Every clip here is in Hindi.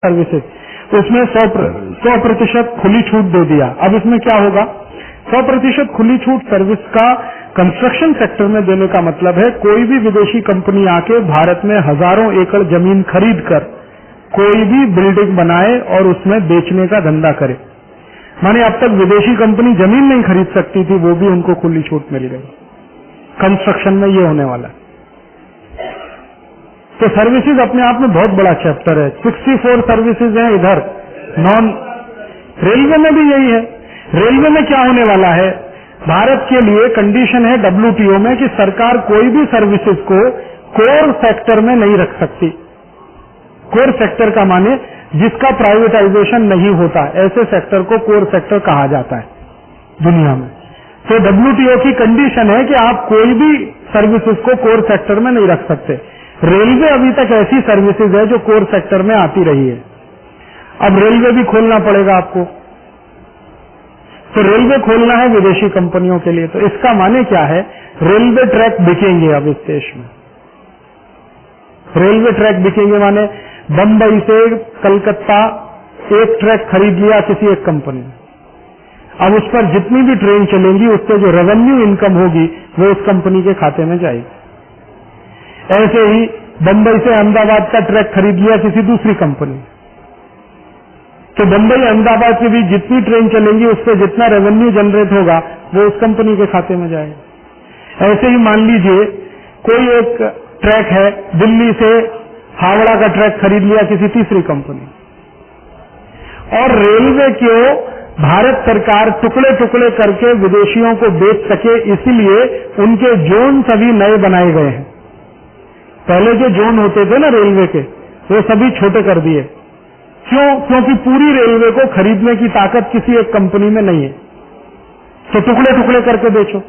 सर्विसेज, उसमें 100% खुली छूट दे दिया। अब इसमें क्या होगा, 100% खुली छूट सर्विस का कंस्ट्रक्शन सेक्टर में देने का मतलब है कोई भी विदेशी कंपनी आके भारत में हजारों एकड़ जमीन खरीद कर कोई भी बिल्डिंग बनाए और उसमें बेचने का धंधा करे। माने अब तक विदेशी कंपनी जमीन नहीं खरीद सकती थी, वो भी उनको खुली छूट मिल गई। कंस्ट्रक्शन में ये होने वाला है। तो सर्विसेज अपने आप में बहुत बड़ा चैप्टर है। 64 सर्विसेज हैं इधर, नॉन। रेलवे में भी यही है। रेलवे में क्या होने वाला है, भारत के लिए कंडीशन है WTO में कि सरकार कोई भी सर्विसेज को कोर सेक्टर में नहीं रख सकती। कोर सेक्टर का माने जिसका प्राइवेटाइजेशन नहीं होता, ऐसे सेक्टर को कोर सेक्टर कहा जाता है दुनिया में। तो WTO की कंडीशन है कि आप कोई भी सर्विसेज को कोर सेक्टर में नहीं रख सकते। रेलवे अभी तक ऐसी सर्विसेज है जो कोर सेक्टर में आती रही है। अब रेलवे भी खोलना पड़ेगा आपको। तो रेलवे खोलना है विदेशी कंपनियों के लिए, तो इसका माने क्या है, रेलवे ट्रैक बिकेंगे अब इस देश में। रेलवे ट्रैक बिकेंगे माने बंबई से कलकत्ता एक ट्रैक खरीद लिया किसी एक कंपनी ने, अब उस पर जितनी भी ट्रेन चलेंगी उससे जो रेवेन्यू इनकम होगी वो उस कंपनी के खाते में जाएगी। ऐसे ही बंबई से अहमदाबाद का ट्रैक खरीद लिया किसी दूसरी कंपनी, तो बंबई अहमदाबाद के बीच जितनी ट्रेन चलेंगी उससे जितना रेवेन्यू जनरेट होगा वो उस कंपनी के खाते में जाएगा। ऐसे ही मान लीजिए कोई एक ट्रैक है, दिल्ली से हावड़ा का ट्रैक खरीद लिया किसी तीसरी कंपनी, और रेलवे को भारत सरकार टुकड़े टुकड़े करके विदेशियों को बेच सके, इसीलिए उनके जोन सभी नए बनाए गए हैं। पहले जो जोन होते थे ना रेलवे के, वो सभी छोटे कर दिए। क्यों? क्योंकि पूरी रेलवे को खरीदने की ताकत किसी एक कंपनी में नहीं है, तो टुकड़े टुकड़े करके बेचो।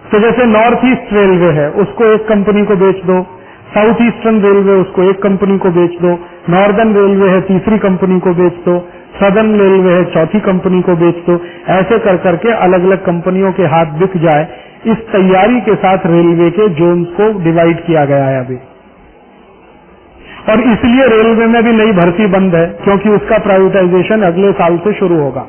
तो जैसे नॉर्थ ईस्ट रेलवे है, उसको एक कंपनी को बेच दो, साउथ ईस्टर्न रेलवे उसको एक कंपनी को बेच दो, नॉर्दर्न रेलवे है तीसरी कंपनी को बेच दो, सदर्न रेलवे है चौथी कंपनी को बेच दो। ऐसे कर करके अलग अलग कंपनियों के हाथ बिक जाए, इस तैयारी के साथ रेलवे के जोन्स को डिवाइड किया गया है अभी। और इसलिए रेलवे में भी नई भर्ती बंद है, क्योंकि उसका प्राइवेटाइजेशन अगले साल से शुरू होगा।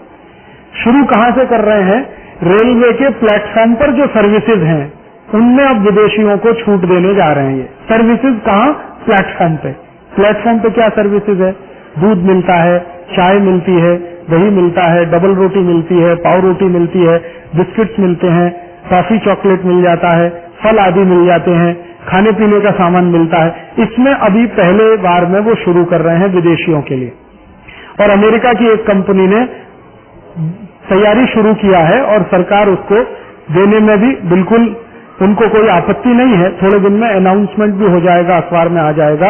शुरू कहां से कर रहे हैं, रेलवे के प्लेटफॉर्म पर जो सर्विसेज हैं उनमें अब विदेशियों को छूट देने जा रहे हैं। ये सर्विसेज कहां, प्लेटफॉर्म पे। प्लेटफॉर्म पे क्या सर्विसेज है, दूध मिलता है, चाय मिलती है, दही मिलता है, डबल रोटी मिलती है, पाव रोटी मिलती है, बिस्किट्स मिलते हैं, टॉफी चॉकलेट मिल जाता है, फल आदि मिल जाते हैं, खाने पीने का सामान मिलता है। इसमें अभी पहले बार में वो शुरू कर रहे हैं विदेशियों के लिए, और अमेरिका की एक कंपनी ने तैयारी शुरू किया है और सरकार उसको देने में भी बिल्कुल उनको कोई आपत्ति नहीं है। थोड़े दिन में अनाउंसमेंट भी हो जाएगा, अखबार में आ जाएगा।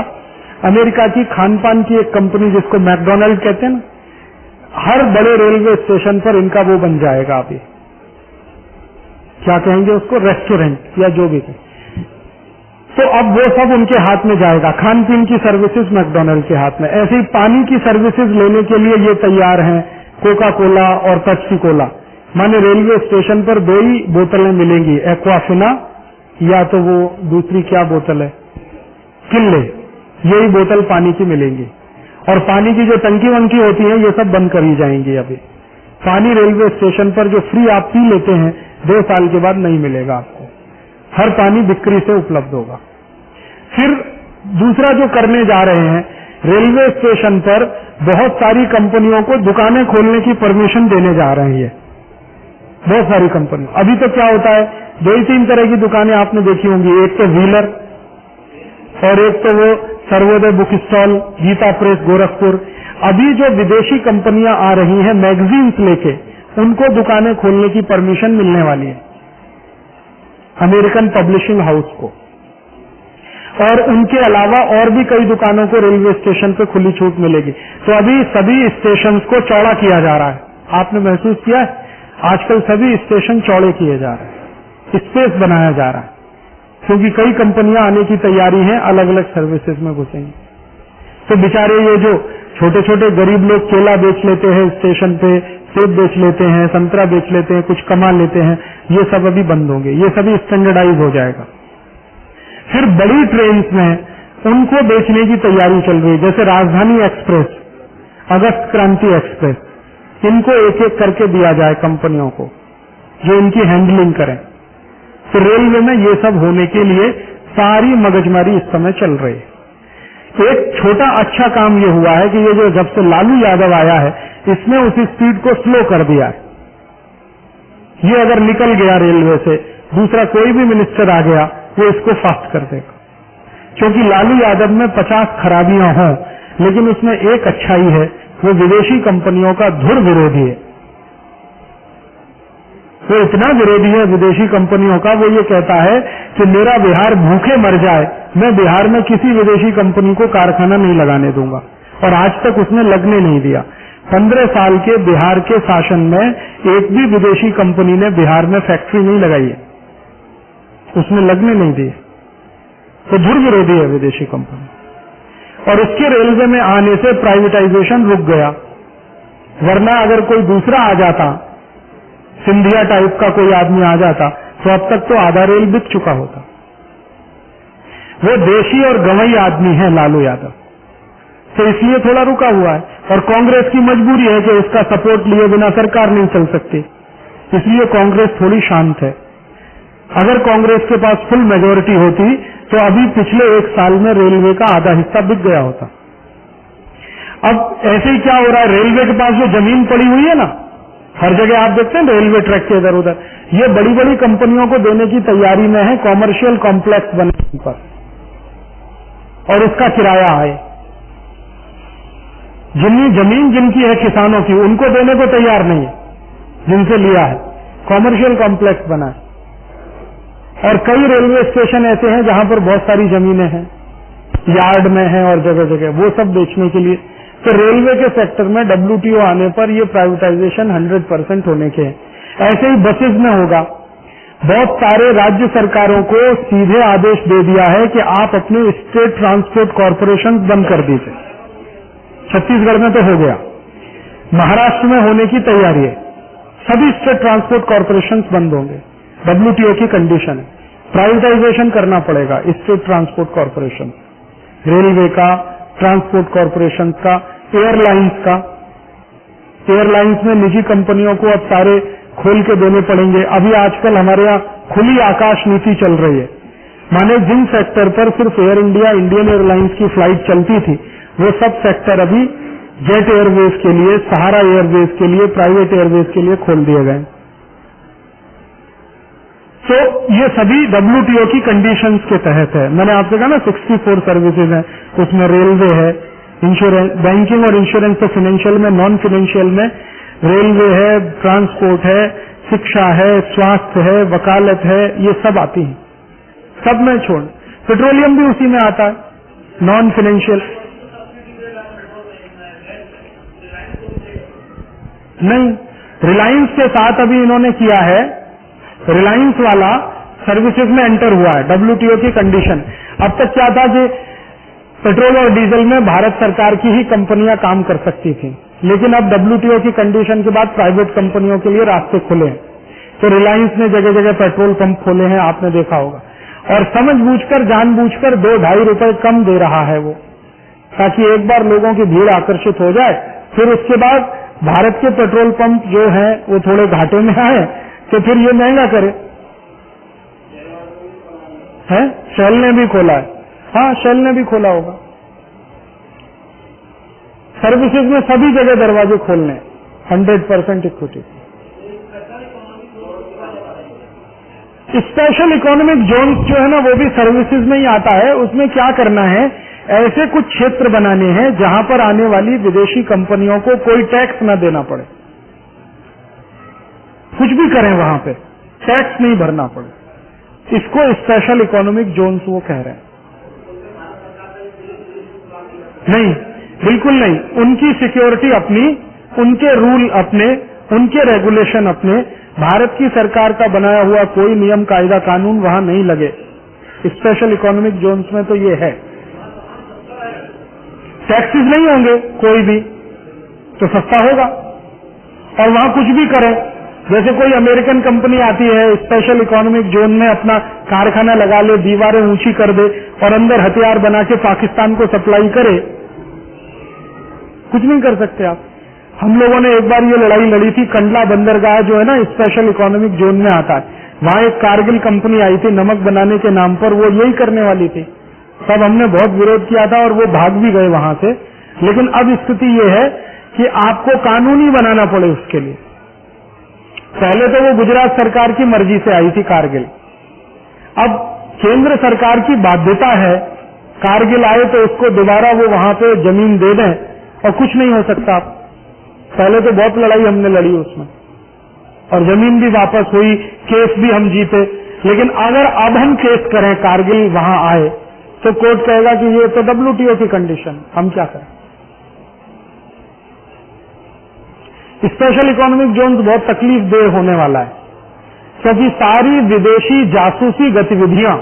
अमेरिका की खान पान की एक कंपनी जिसको मैकडोनल्ड कहते हैं ना, हर बड़े रेलवे स्टेशन पर इनका वो बन जाएगा। अभी क्या कहेंगे उसको, रेस्टोरेंट या जो भी। तो अब वो सब उनके हाथ में जाएगा, खान पीन की सर्विसेज मैकडोनल्ड के हाथ में। ऐसे ही पानी की सर्विसेज लेने के लिए ये तैयार हैं, कोका कोला और पेप्सी कोला। माने रेलवे स्टेशन पर दो ही बोतलें मिलेंगी, एक्वाफिना या तो वो दूसरी क्या बोतल है, किल्ले, यही बोतल पानी की मिलेंगी। और पानी की जो टंकी वंकी होती है ये सब बंद करी जाएंगी। अभी पानी रेलवे स्टेशन पर जो फ्री आप पी लेते हैं 2 साल के बाद नहीं मिलेगा आपको, हर पानी बिक्री से उपलब्ध होगा। फिर दूसरा जो करने जा रहे हैं, रेलवे स्टेशन पर बहुत सारी कंपनियों को दुकानें खोलने की परमिशन देने जा रही है, बहुत सारी कंपनी। अभी तो क्या होता है, 2-3 तरह की दुकानें आपने देखी होंगी, एक तो व्हीलर और एक तो वो Sarvodaya book stall, Gita Press Gorakhpur. अभी जो विदेशी कंपनियां आ रही हैं मैगजीन्स लेके, उनको दुकानें खोलने की परमिशन मिलने वाली है, अमेरिकन पब्लिशिंग हाउस को। और उनके अलावा और भी कई दुकानों को रेलवे स्टेशन पे खुली छूट मिलेगी। तो अभी सभी स्टेशन को चौड़ा किया जा रहा है। आपने महसूस किया है, आजकल सभी स्टेशन चौड़े किए जा रहे हैं, स्पेस बनाया जा रहा है, क्योंकि कई कंपनियां आने की तैयारी है, अलग अलग सर्विसेज में घुसेंगी। तो बेचारे ये जो छोटे छोटे गरीब लोग केला बेच लेते हैं स्टेशन पे, सेब बेच लेते हैं, संतरा बेच लेते हैं, कुछ कमा लेते हैं, ये सब अभी बंद होंगे, ये सभी स्टैंडर्डाइज हो जाएगा। फिर बड़ी ट्रेन में उनको बेचने की तैयारी चल रही है। जैसे राजधानी एक्सप्रेस, अगस्त क्रांति एक्सप्रेस, इनको एक एक करके दिया जाए कंपनियों को जो इनकी हैंडलिंग करें। तो रेलवे में ये सब होने के लिए सारी मगजमारी इस समय चल रही है। एक छोटा अच्छा काम ये हुआ है कि ये जो जब से लालू यादव आया है, इसने उस स्पीड को स्लो कर दिया है। ये अगर निकल गया रेलवे से, दूसरा कोई भी मिनिस्टर आ गया, वो इसको फास्ट कर देगा। क्योंकि लालू यादव में 50 खराबियां हों, लेकिन उसमें एक अच्छाई है, वो विदेशी कंपनियों का धुर विरोधी है। वो इतना विरोधी है विदेशी कंपनियों का, वो ये कहता है कि मेरा बिहार भूखे मर जाए, मैं बिहार में किसी विदेशी कंपनी को कारखाना नहीं लगाने दूंगा। और आज तक उसने लगने नहीं दिया। 15 साल के बिहार के शासन में एक भी विदेशी कंपनी ने बिहार में फैक्ट्री नहीं लगाई है, उसने लगने नहीं दिए। तो धुर विरोधी है विदेशी कंपनी। और उसके रेलवे में आने से प्राइवेटाइजेशन रुक गया। वरना अगर कोई दूसरा आ जाता, सिंधिया टाइप का कोई आदमी आ जाता, तो अब तक तो आधा रेल बिक चुका होता। वो देशी और गंवई आदमी है लालू यादव, तो इसलिए थोड़ा रुका हुआ है। और कांग्रेस की मजबूरी है कि उसका सपोर्ट लिए बिना सरकार नहीं चल सकती, इसलिए कांग्रेस थोड़ी शांत है। अगर कांग्रेस के पास फुल मेजोरिटी होती तो अभी पिछले 1 साल में रेलवे का आधा हिस्सा बिक गया होता। अब ऐसे ही क्या हो रहा है, रेलवे के पास जो जमीन पड़ी हुई है ना, हर जगह आप देखते हैं रेलवे ट्रैक के इधर उधर, ये बड़ी बड़ी कंपनियों को देने की तैयारी में है, कॉमर्शियल कॉम्प्लेक्स बनने पर, और उसका किराया आए। जितनी जमीन जिनकी है किसानों की, उनको देने को तैयार नहीं है, जिनसे लिया है, कॉमर्शियल कॉम्प्लेक्स बना है। और कई रेलवे स्टेशन ऐसे हैं जहां पर बहुत सारी जमीनें हैं, यार्ड में हैं और जगह जगह, वो सब बेचने के लिए। तो रेलवे के सेक्टर में WTO आने पर ये प्राइवेटाइजेशन 100% होने के हैं। ऐसे ही बसेस में होगा। बहुत सारे राज्य सरकारों को सीधे आदेश दे दिया है कि आप अपने स्टेट ट्रांसपोर्ट कॉरपोरेशन बंद कर दीजिए। छत्तीसगढ़ में तो हो गया, महाराष्ट्र में होने की तैयारी है। सभी स्टेट ट्रांसपोर्ट कॉरपोरेशन बंद होंगे, WTO की कंडीशन है। प्राइवेटाइजेशन करना पड़ेगा स्टेट ट्रांसपोर्ट कॉरपोरेशन, रेलवे का, ट्रांसपोर्ट कॉरपोरेशन का, एयरलाइंस का। एयरलाइंस में निजी कंपनियों को अब सारे खोल के देने पड़ेंगे। अभी आजकल हमारे यहाँ खुली आकाश नीति चल रही है, माने जिन सेक्टर पर सिर्फ एयर इंडिया, इंडियन एयरलाइंस की फ्लाइट चलती थी, वो सब सेक्टर अभी जेट एयरवेज के लिए, सहारा एयरवेज के लिए, प्राइवेट एयरवेज के लिए खोल दिए गए। तो ये सभी WTO की कंडीशंस के तहत है। मैंने आपसे कहा ना 64 सर्विसेज हैं, उसमें रेलवे है, इंश्योरेंस, बैंकिंग और इंश्योरेंस तो फाइनेंशियल में, नॉन फाइनेंशियल में रेलवे है, ट्रांसपोर्ट है, शिक्षा है, स्वास्थ्य है, वकालत है, ये सब आती हैं। सब में छोड़, पेट्रोलियम भी उसी में आता है, नॉन फाइनेंशियल नहीं। रिलायंस के साथ अभी इन्होंने किया है, रिलायंस वाला सर्विसेज में एंटर हुआ है, WTO की कंडीशन। अब तक क्या था कि पेट्रोल और डीजल में भारत सरकार की ही कंपनियां काम कर सकती थी, लेकिन अब WTO की कंडीशन के बाद प्राइवेट कंपनियों के लिए रास्ते खुले हैं। तो रिलायंस ने जगह जगह पेट्रोल पंप खोले हैं, आपने देखा होगा, और समझबूझकर, जानबूझकर 2-2.5 रुपए कम दे रहा है वो, ताकि एक बार लोगों की भीड़ आकर्षित हो जाए, फिर उसके बाद भारत के पेट्रोल पंप जो हैं वो थोड़े घाटे में आए तो फिर ये महंगा करे। है, शेल ने भी खोला है, हाँ शेल ने भी खोला होगा। सर्विसेज में सभी जगह दरवाजे खोलने, 100% इक्विटी। स्पेशल इकोनॉमिक जोन जो है ना, वो भी सर्विसेज में ही आता है। उसमें क्या करना है, ऐसे कुछ क्षेत्र बनाने हैं जहां पर आने वाली विदेशी कंपनियों को कोई टैक्स न देना पड़े, कुछ भी करें वहां पे टैक्स नहीं भरना पड़े। इसको स्पेशल इकोनॉमिक जोन्स वो कह रहे हैं। नहीं, बिल्कुल नहीं। उनकी सिक्योरिटी अपनी, उनके रूल अपने, उनके रेगुलेशन अपने, भारत की सरकार का बनाया हुआ कोई नियम कायदा कानून वहां नहीं लगे। स्पेशल इकोनॉमिक जोन्स में तो ये है, टैक्सेस नहीं होंगे कोई भी, तो सस्ता होगा, और वहां कुछ भी करें जैसे कोई अमेरिकन कंपनी आती है, स्पेशल इकोनॉमिक जोन में अपना कारखाना लगा ले, दीवारें ऊंची कर दे और अंदर हथियार बना के पाकिस्तान को सप्लाई करे, कुछ नहीं कर सकते आप। हम लोगों ने एक बार ये लड़ाई लड़ी थी, कंडला बंदरगाह जो है ना स्पेशल इकोनॉमिक जोन में आता है, वहां एक कारगिल कंपनी आई थी नमक बनाने के नाम पर, वो यही करने वाली थी। तब हमने बहुत विरोध किया था और वो भाग भी गए वहां से। लेकिन अब स्थिति ये है कि आपको कानूनी बनाना पड़े उसके लिए। पहले तो वो गुजरात सरकार की मर्जी से आई थी कारगिल, अब केंद्र सरकार की बाध्यता है, कारगिल आए तो उसको दोबारा वो वहां पे जमीन दे दें और कुछ नहीं हो सकता। पहले तो बहुत लड़ाई हमने लड़ी उसमें और जमीन भी वापस हुई, केस भी हम जीते। लेकिन अगर अब हम केस करें, कारगिल वहां आए, तो कोर्ट कहेगा कि ये तो WTO की कंडीशन, हम क्या करें। स्पेशल इकोनॉमिक जोन बहुत तकलीफ देह होने वाला है, क्योंकि सारी विदेशी जासूसी गतिविधियां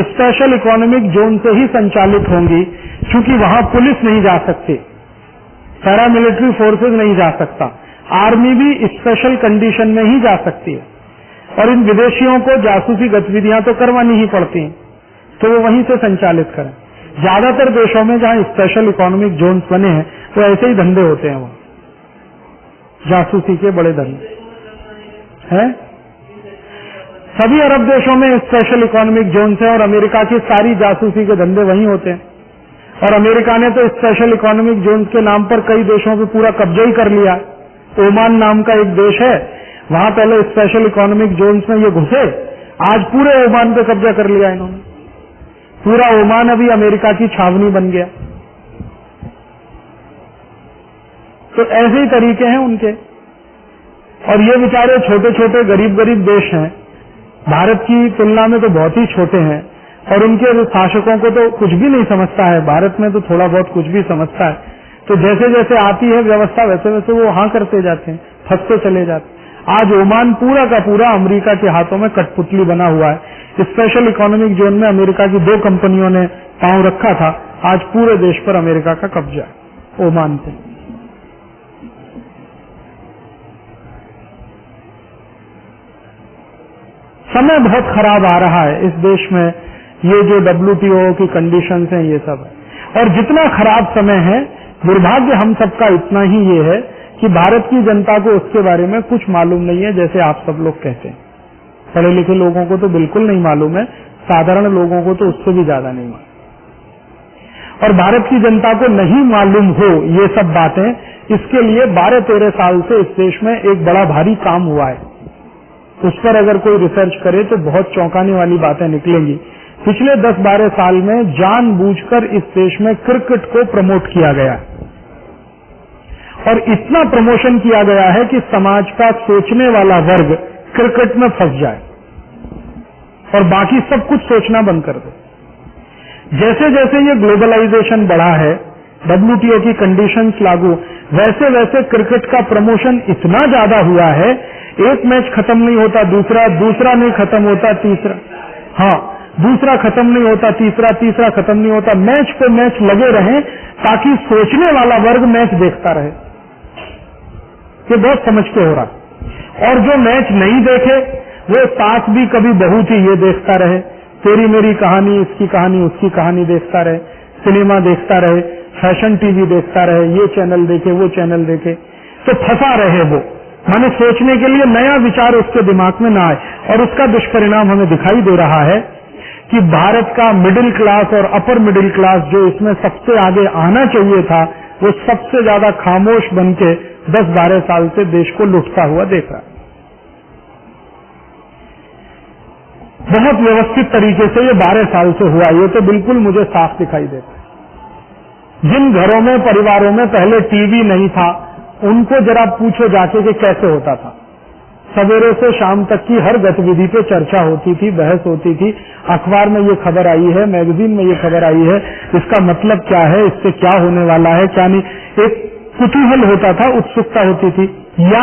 स्पेशल इकोनॉमिक जोन से ही संचालित होंगी, क्योंकि वहां पुलिस नहीं जा सकती, पैरामिलिट्री फोर्सेज नहीं जा सकता, आर्मी भी स्पेशल कंडीशन में ही जा सकती है, और इन विदेशियों को जासूसी गतिविधियां तो करवानी ही पड़ती हैं, तो वो वहीं से संचालित करें। ज्यादातर देशों में जहां स्पेशल इकोनॉमिक जोन्स बने हैं तो ऐसे ही धंधे होते हैं, वहां जासूसी के बड़े धंधे हैं। सभी अरब देशों में स्पेशल इकोनॉमिक जोन्स हैं और अमेरिका की सारी जासूसी के धंधे वहीं होते हैं। और अमेरिका ने तो स्पेशल इकोनॉमिक जोन्स के नाम पर कई देशों पे पूरा कब्जा ही कर लिया। ओमान नाम का एक देश है, वहां पहले स्पेशल इकोनॉमिक जोन्स में ये घुसे, आज पूरे ओमान पे कब्जा कर लिया इन्होंने। पूरा ओमान अभी अमेरिका की छावनी बन गया। तो ऐसे ही तरीके हैं उनके। और ये बेचारे छोटे छोटे गरीब गरीब देश हैं, भारत की तुलना में तो बहुत ही छोटे हैं, और उनके शासकों को तो कुछ भी नहीं समझता है। भारत में तो थोड़ा बहुत कुछ भी समझता है, तो जैसे जैसे आती है व्यवस्था वैसे वैसे वो हाँ करते जाते हैं, फंसते चले जाते हैं। आज ओमान पूरा का पूरा अमेरिका के हाथों में कठपुतली बना हुआ है। स्पेशल इकोनॉमिक जोन में अमेरिका की 2 कंपनियों ने पांव रखा था, आज पूरे देश पर अमेरिका का कब्जा है ओमान पे। समय बहुत खराब आ रहा है इस देश में, ये जो WTO की कंडीशंस हैं ये सब है। और जितना खराब समय है, दुर्भाग्य हम सबका इतना ही ये है कि भारत की जनता को उसके बारे में कुछ मालूम नहीं है, जैसे आप सब लोग कहते हैं। पढ़े लिखे लोगों को तो बिल्कुल नहीं मालूम है, साधारण लोगों को तो उससे भी ज्यादा नहीं मालूम। और भारत की जनता को नहीं मालूम हो ये सब बातें, इसके लिए 12-13 साल से इस देश में एक बड़ा भारी काम हुआ है। उस पर अगर कोई रिसर्च करे तो बहुत चौंकाने वाली बातें निकलेंगी। पिछले 10-12 साल में जानबूझकर इस देश में क्रिकेट को प्रमोट किया गया है, और इतना प्रमोशन किया गया है कि समाज का सोचने वाला वर्ग क्रिकेट में फंस जाए और बाकी सब कुछ सोचना बंद कर दे। जैसे जैसे ये ग्लोबलाइजेशन बढ़ा है, WTO की कंडीशंस लागू, वैसे वैसे क्रिकेट का प्रमोशन इतना ज्यादा हुआ है, एक मैच खत्म नहीं होता दूसरा, दूसरा नहीं खत्म होता तीसरा, हाँ दूसरा खत्म नहीं होता तीसरा, तीसरा खत्म नहीं होता, मैच पे मैच लगे रहें ताकि सोचने वाला वर्ग मैच देखता रहे। ये बहुत समझ के हो रहा। और जो मैच नहीं देखे वो सास भी कभी बहू थी ये देखता रहे, तेरी मेरी कहानी, इसकी कहानी उसकी कहानी देखता रहे, सिनेमा देखता रहे, फैशन टीवी देखता रहे, ये चैनल देखे वो चैनल देखे, तो फंसा रहे वो, माने सोचने के लिए नया विचार उसके दिमाग में ना आए। और उसका दुष्परिणाम हमें दिखाई दे रहा है कि भारत का मिडिल क्लास और अपर मिडिल क्लास जो इसमें सबसे आगे आना चाहिए था, वो सबसे ज्यादा खामोश बन के 10-12 साल से देश को लुटता हुआ देख रहा है। बहुत व्यवस्थित तरीके से ये 12 साल से हुआ, ये तो बिल्कुल मुझे साफ दिखाई देता है। जिन घरों में परिवारों में पहले टीवी नहीं था, उनको जरा पूछो जाके कि कैसे होता था। सवेरे से शाम तक की हर गतिविधि पे चर्चा होती थी, बहस होती थी, अखबार में ये खबर आई है, मैगजीन में ये खबर आई है, इसका मतलब क्या है, इससे क्या होने वाला है, क्या नहीं, एक कुतूहल होता था, उत्सुकता होती थी। या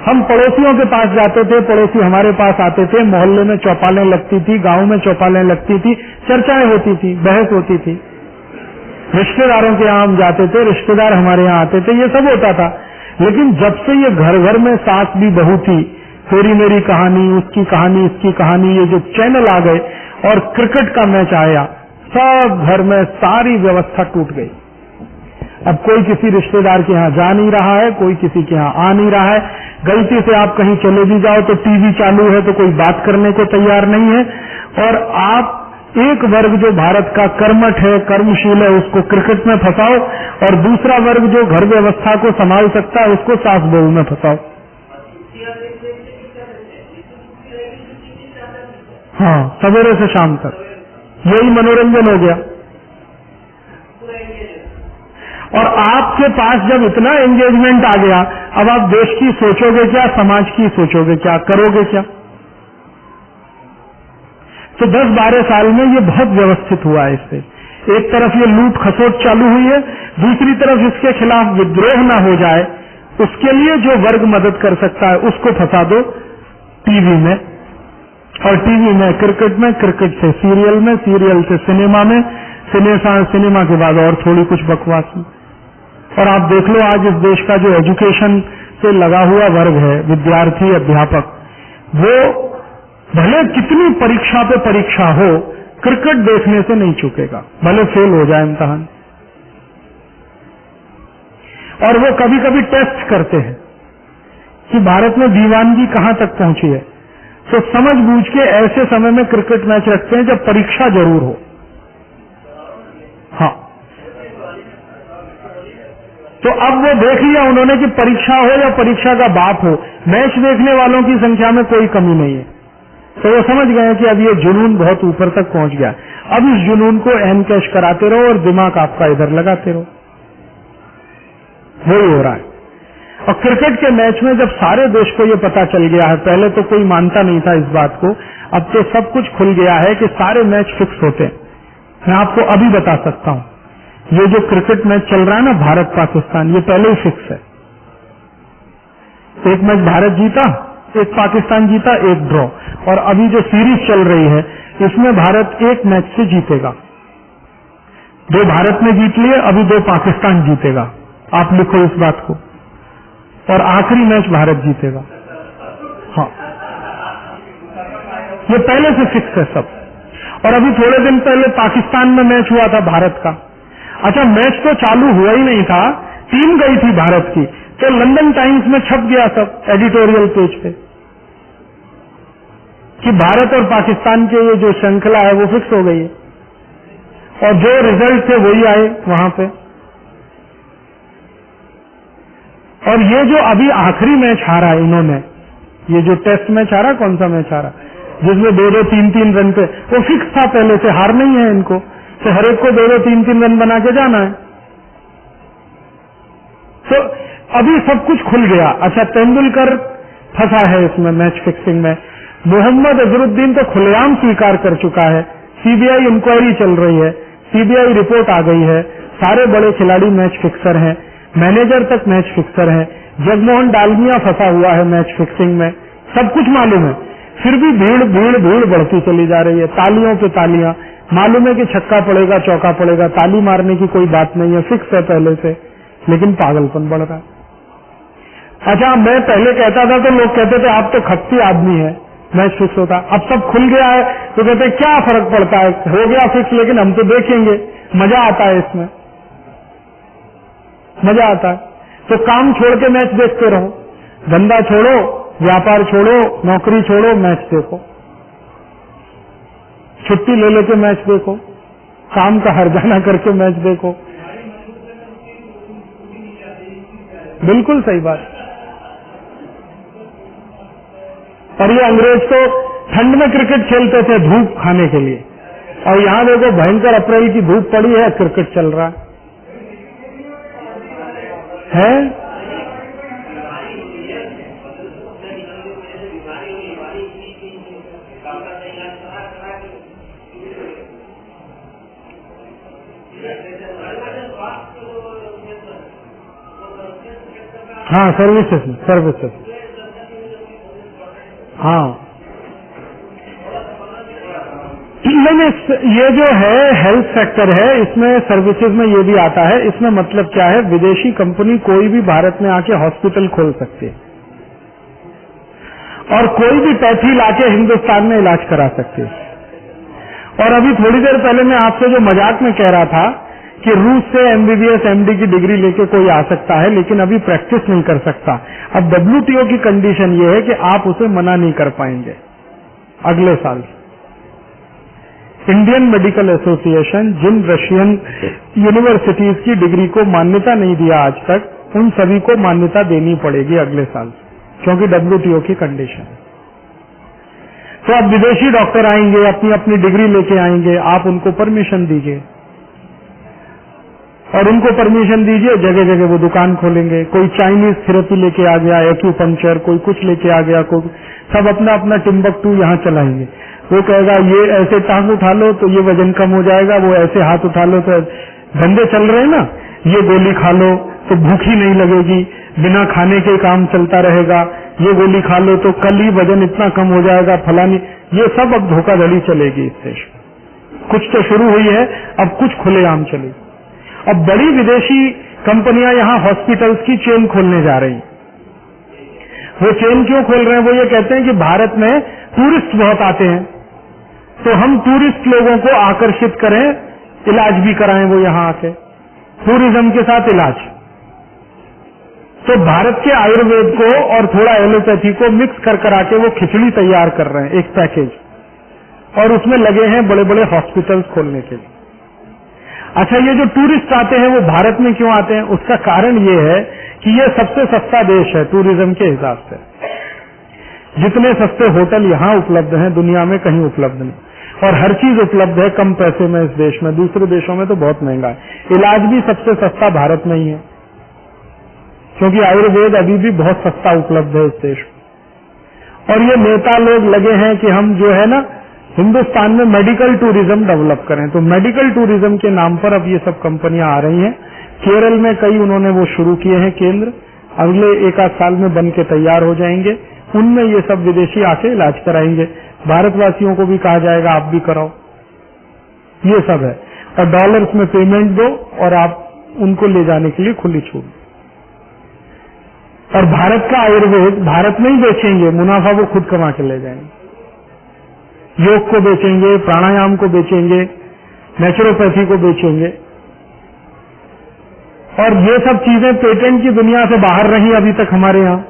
हम पड़ोसियों के पास जाते थे, पड़ोसी हमारे पास आते थे, मोहल्ले में चौपालें लगती थी, गांव में चौपालें लगती थी, चर्चाएं होती थी, बहस होती थी। रिश्तेदारों के यहाँ हम जाते थे, रिश्तेदार हमारे यहाँ आते थे, ये सब होता था। लेकिन जब से ये घर घर में सास भी बहू थी, तेरी मेरी कहानी, उसकी कहानी, इसकी कहानी, ये जो चैनल आ गए और क्रिकेट का मैच आया, सब घर में सारी व्यवस्था टूट गई। अब कोई किसी रिश्तेदार के यहाँ जा नहीं रहा है, कोई किसी के यहाँ आ नहीं रहा है। गलती से आप कहीं चले भी जाओ तो टीवी चालू है तो कोई बात करने को तैयार नहीं है। और आप एक वर्ग जो भारत का कर्मठ है, कर्मशील है, उसको क्रिकेट में फंसाओ, और दूसरा वर्ग जो घर व्यवस्था को संभाल सकता है उसको सास बहू में फंसाओ। हाँ, सवेरे से शाम तक यही मनोरंजन हो गया। और आपके पास जब इतना एंगेजमेंट आ गया, अब आप देश की सोचोगे क्या, समाज की सोचोगे क्या, करोगे क्या? तो 10-12 साल में ये बहुत व्यवस्थित हुआ है। इससे एक तरफ ये लूट खसोट चालू हुई है, दूसरी तरफ इसके खिलाफ विद्रोह ना हो जाए उसके लिए जो वर्ग मदद कर सकता है उसको फंसा दो टीवी में, और टीवी में क्रिकेट में, क्रिकेट से सीरियल में, सीरियल से सिनेमा में, सिनेमा के बाद और थोड़ी कुछ बकवास में। और आप देख लो आज इस देश का जो एजुकेशन से लगा हुआ वर्ग है, विद्यार्थी, अध्यापक, वो भले कितनी परीक्षा पे परीक्षा हो, क्रिकेट देखने से नहीं चूकेगा, भले फेल हो जाए इम्तिहान। और वो कभी कभी टेस्ट करते हैं कि भारत में दीवानगी कहां तक पहुंची है, तो समझ बूझ के ऐसे समय में क्रिकेट मैच रखते हैं जब परीक्षा जरूर हो। हाँ, तो अब वो देख लिया उन्होंने कि परीक्षा हो या परीक्षा का बाप हो, मैच देखने वालों की संख्या में कोई कमी नहीं है। तो वो समझ गए कि अब ये जुनून बहुत ऊपर तक पहुंच गया, अब इस जुनून को एन कैश कराते रहो और दिमाग आपका इधर लगाते रहो। वही हो रहा है। और क्रिकेट के मैच में जब सारे देश को ये पता चल गया है, पहले तो कोई मानता नहीं था इस बात को, अब तो सब कुछ खुल गया है कि सारे मैच फिक्स होते हैं। मैं आपको अभी बता सकता हूं, ये जो क्रिकेट मैच चल रहा है ना भारत पाकिस्तान, ये पहले ही फिक्स है। एक मैच भारत जीता, एक पाकिस्तान जीता, एक ड्रॉ। और अभी जो सीरीज चल रही है इसमें भारत एक मैच से जीतेगा, 2 भारत ने जीत लिए, अभी 2 पाकिस्तान जीतेगा। आप लिखो इस बात को, और आखिरी मैच भारत जीतेगा। हाँ, ये पहले से फिक्स है सब। और अभी थोड़े दिन पहले पाकिस्तान में मैच हुआ था भारत का। अच्छा, मैच तो चालू हुआ ही नहीं था, टीम गई थी भारत की, तो लंदन टाइम्स में छप गया सब एडिटोरियल पेज पे कि भारत और पाकिस्तान के ये जो श्रृंखला है वो फिक्स हो गई है, और जो रिजल्ट थे वही आए वहां पे। और ये जो अभी आखिरी मैच हारा है इन्होंने, ये जो टेस्ट मैच हारा, कौन सा मैच हारा जिसमें 2-2, 3-3 रन पे, वो फिक्स था पहले से, हार नहीं है इनको, तो हर एक को 2-2, 3-3 रन बना के जाना है। तो अभी सब कुछ खुल गया। अच्छा, तेंदुलकर फंसा है इसमें मैच फिक्सिंग में, मोहम्मद अजहरुद्दीन तो खुलेआम स्वीकार कर चुका है, सीबीआई इंक्वायरी चल रही है, सीबीआई रिपोर्ट आ गई है, सारे बड़े खिलाड़ी मैच फिक्सर हैं, मैनेजर तक मैच फिक्सर है, जगमोहन डालमिया फंसा हुआ है मैच फिक्सिंग में, सब कुछ मालूम है, फिर भी भीड़ भीड़ भीड़ बढ़ती चली जा रही है, तालियों पे तालियां। मालूम है कि छक्का पड़ेगा, चौका पड़ेगा, ताली मारने की कोई बात नहीं है, फिक्स है पहले से, लेकिन पागलपन बढ़ रहा है। अच्छा, मैं पहले कहता था तो लोग कहते थे आप तो खप्ती आदमी है, मैच फिक्स होता, अब सब खुल गया है तो कहते क्या फर्क पड़ता है, हो गया फिक्स, लेकिन हम तो देखेंगे, मजा आता है इसमें, मजा आता है। तो काम छोड़ के मैच देखते रहो, धंधा छोड़ो, व्यापार छोड़ो, नौकरी छोड़ो, मैच देखो, छुट्टी ले लेके मैच देखो, काम का हर्जाना करके मैच देखो। बिल्कुल सही बात। और ये अंग्रेज तो ठंड में क्रिकेट खेलते थे धूप खाने के लिए, और यहां देखो भयंकर अप्रैल की धूप पड़ी है, क्रिकेट चल रहा है। हाँ, सर्विसेज हाँ। नहीं, ये जो है हेल्थ सेक्टर है, इसमें सर्विसेज में ये भी आता है। इसमें मतलब क्या है, विदेशी कंपनी कोई भी भारत में आके हॉस्पिटल खोल सकती है और कोई भी पैथी लाके हिंदुस्तान में इलाज करा सकती है। और अभी थोड़ी देर पहले मैं आपसे जो मजाक में कह रहा था कि रूस से एमबीबीएस एमडी की डिग्री लेके कोई आ सकता है, लेकिन अभी प्रैक्टिस नहीं कर सकता। अब डब्ल्यूटीओ की कंडीशन ये है कि आप उसे मना नहीं कर पाएंगे अगले साल। इंडियन मेडिकल एसोसिएशन जिन रशियन यूनिवर्सिटीज की डिग्री को मान्यता नहीं दिया आज तक, उन सभी को मान्यता देनी पड़ेगी अगले साल, क्योंकि डब्ल्यूटीओ की कंडीशन है। तो अब विदेशी डॉक्टर आएंगे, अपनी अपनी डिग्री लेके आएंगे, आप उनको परमिशन दीजिए और उनको परमिशन दीजिए, जगह जगह वो दुकान खोलेंगे। कोई चाइनीज थेरेपी लेके आ गया, एक्यूपंक्चर, कोई कुछ लेके आ गया, कोई सब अपना अपना टिम्बकटू यहाँ चलाएंगे। वो कहेगा ये ऐसे टांग उठा लो तो ये वजन कम हो जाएगा, वो ऐसे हाथ उठा लो तो धंधे चल रहे हैं ना, ये गोली खा लो तो भूखी नहीं लगेगी, बिना खाने के काम चलता रहेगा, ये गोली खा लो तो कल ही वजन इतना कम हो जाएगा, फलानी। ये सब अब धोखाधड़ी चलेगी इस देश में। कुछ तो शुरू हुई है, अब कुछ खुलेआम चलेगी। अब बड़ी विदेशी कंपनियां यहाँ हॉस्पिटल्स की चेन खोलने जा रही हैं। वो चेन क्यों खोल रहे हैं? वो ये कहते हैं कि भारत में टूरिस्ट बहुत आते हैं, तो हम टूरिस्ट लोगों को आकर्षित करें, इलाज भी कराएं वो यहाँ आके, टूरिज्म के साथ इलाज। तो भारत के आयुर्वेद को और थोड़ा एलोपैथी को मिक्स कर करा के वो खिचड़ी तैयार कर रहे हैं, एक पैकेज, और उसमें लगे हैं बड़े बड़े हॉस्पिटल्स खोलने के लिए। अच्छा, ये जो टूरिस्ट आते हैं वो भारत में क्यों आते हैं? उसका कारण ये है कि ये सबसे सस्ता देश है टूरिज्म के हिसाब से। जितने सस्ते होटल यहाँ उपलब्ध हैं दुनिया में कहीं उपलब्ध नहीं, और हर चीज उपलब्ध है कम पैसे में इस देश में। दूसरे देशों में तो बहुत महंगा है। इलाज भी सबसे सस्ता भारत में ही है, क्योंकि आयुर्वेद अभी भी बहुत सस्ता उपलब्ध है इस देश में। और ये नेता लोग लगे हैं कि हम जो है ना हिंदुस्तान में मेडिकल टूरिज्म डेवलप करें, तो मेडिकल टूरिज्म के नाम पर अब ये सब कंपनियां आ रही हैं। केरल में कई उन्होंने वो शुरू किए हैं केंद्र, अगले एक आध साल में बन के तैयार हो जाएंगे। उनमें ये सब विदेशी आके इलाज कराएंगे। भारतवासियों को भी कहा जाएगा आप भी कराओ, ये सब है। और डॉलर्स में पेमेंट दो और आप उनको ले जाने के लिए खुली छूट। और भारत का आयुर्वेद भारत में ही बेचेंगे, मुनाफा वो खुद कमा के ले जाएंगे। योग को बेचेंगे, प्राणायाम को बेचेंगे, नेचुरोपैथी को बेचेंगे। और ये सब चीजें पेटेंट की दुनिया से बाहर रही अभी तक हमारे यहाँ,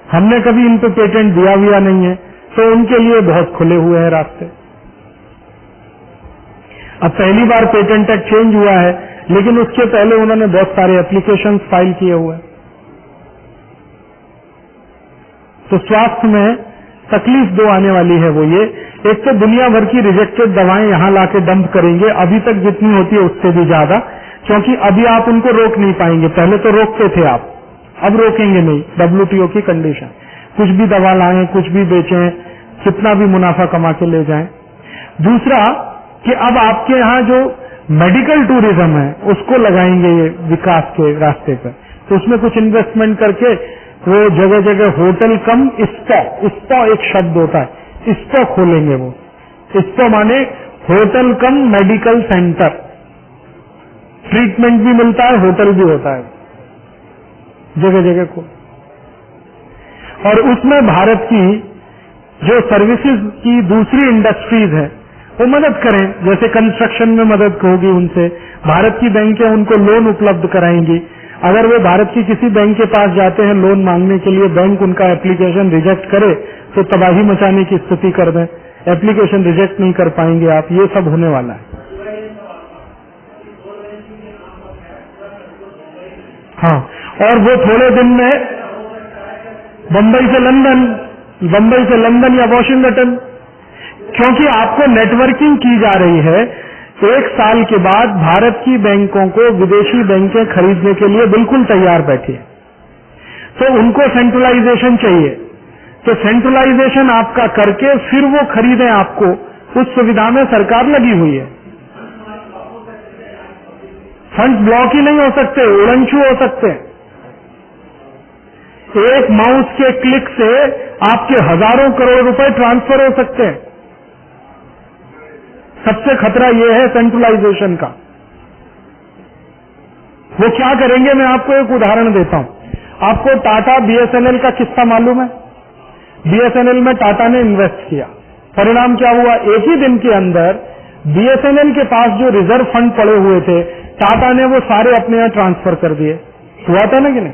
हमने कभी इन पे पेटेंट दिया हुआ नहीं है, तो उनके लिए बहुत खुले हुए हैं रास्ते। अब पहली बार पेटेंट एक्ट चेंज हुआ है, लेकिन उसके पहले उन्होंने बहुत सारे एप्लीकेशंस फाइल किए हुए हैं। तो स्वास्थ्य में तकलीफ दो आने वाली है वो ये, एक तो दुनिया भर की रिजेक्टेड दवाएं यहां लाके डंप करेंगे, अभी तक जितनी होती है उससे भी ज्यादा, क्योंकि अभी आप उनको रोक नहीं पाएंगे। पहले तो रोकते थे आप, अब रोकेंगे नहीं। डब्ल्यूटीओ की कंडीशन, कुछ भी दवा लाएं, कुछ भी बेचें, कितना भी मुनाफा कमा के ले जाएं। दूसरा कि अब आपके यहाँ जो मेडिकल टूरिज्म है उसको लगाएंगे ये विकास के रास्ते पर, तो उसमें कुछ इन्वेस्टमेंट करके वो जगह जगह होटल कम स्पा एक शब्द होता है, स्पा खोलेंगे। वो स्पा माने होटल कम मेडिकल सेंटर, ट्रीटमेंट भी मिलता है, होटल भी होता है जगह जगह को। और उसमें भारत की जो सर्विसेज की दूसरी इंडस्ट्रीज है वो मदद करें, जैसे कंस्ट्रक्शन में मदद होगी उनसे। भारत की बैंकें उनको लोन उपलब्ध कराएंगी। अगर वे भारत की किसी बैंक के पास जाते हैं लोन मांगने के लिए, बैंक उनका एप्लीकेशन रिजेक्ट करे तो तबाही मचाने की स्थिति कर दें। एप्लीकेशन रिजेक्ट नहीं कर पाएंगे आप, ये सब होने वाला है। हाँ, और वो थोड़े दिन में बंबई से लंदन या वॉशिंगटन, क्योंकि आपको नेटवर्किंग की जा रही है। एक साल के बाद भारत की बैंकों को विदेशी बैंकें खरीदने के लिए बिल्कुल तैयार बैठी है, तो उनको सेंट्रलाइजेशन चाहिए। तो सेंट्रलाइजेशन आपका करके फिर वो खरीदें आपको, उस सुविधा में सरकार लगी हुई है। फंड्स ब्लॉक ही नहीं हो सकते, उड़नछू हो सकते हैं। एक माउस के क्लिक से आपके हजारों करोड़ रुपए ट्रांसफर हो सकते हैं। सबसे खतरा यह है सेंट्रलाइजेशन का। वो क्या करेंगे, मैं आपको एक उदाहरण देता हूं। आपको टाटा बीएसएनएल का किस्सा मालूम है? बीएसएनएल में टाटा ने इन्वेस्ट किया, परिणाम क्या हुआ? एक ही दिन के अंदर बीएसएनएल के पास जो रिजर्व फंड पड़े हुए थे, टाटा ने वो सारे अपने यहां ट्रांसफर कर दिए। हुआ था ना कि नहीं?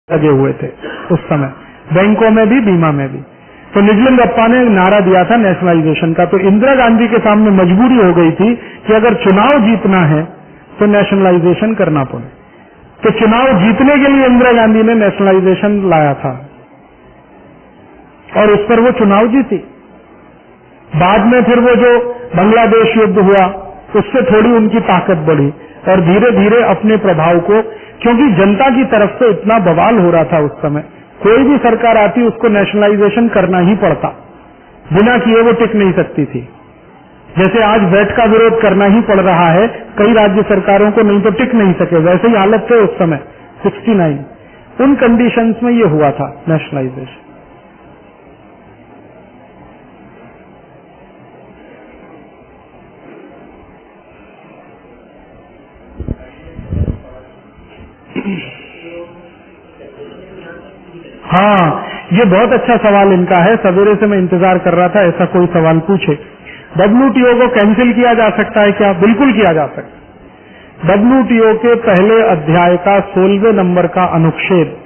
लगे हुए थे उस समय, बैंकों में भी, बीमा में भी। तो निजलिंगप्पा ने नारा दिया था नेशनलाइजेशन का। तो इंदिरा गांधी के सामने मजबूरी हो गई थी कि अगर चुनाव जीतना है तो नेशनलाइजेशन करना पड़े। तो चुनाव जीतने के लिए इंदिरा गांधी ने नेशनलाइजेशन लाया था और उस पर वो चुनाव जीती। बाद में फिर वो जो बांग्लादेश युद्ध हुआ, उससे थोड़ी उनकी ताकत बढ़ी और धीरे धीरे अपने प्रभाव को, क्योंकि जनता की तरफ से इतना बवाल हो रहा था उस समय, कोई भी सरकार आती उसको नेशनलाइजेशन करना ही पड़ता, बिना किए वो टिक नहीं सकती थी। जैसे आज वैट का विरोध करना ही पड़ रहा है कई राज्य सरकारों को, नहीं तो टिक नहीं सके, वैसे ही हालत थे उस समय 69। उन कंडीशंस में ये हुआ था नेशनलाइजेशन। हाँ, ये बहुत अच्छा सवाल इनका है, सवेरे से मैं इंतजार कर रहा था ऐसा कोई सवाल पूछे। WTO को कैंसिल किया जा सकता है क्या? बिल्कुल किया जा सकता है। WTO के पहले अध्याय का 16वें नंबर का अनुच्छेद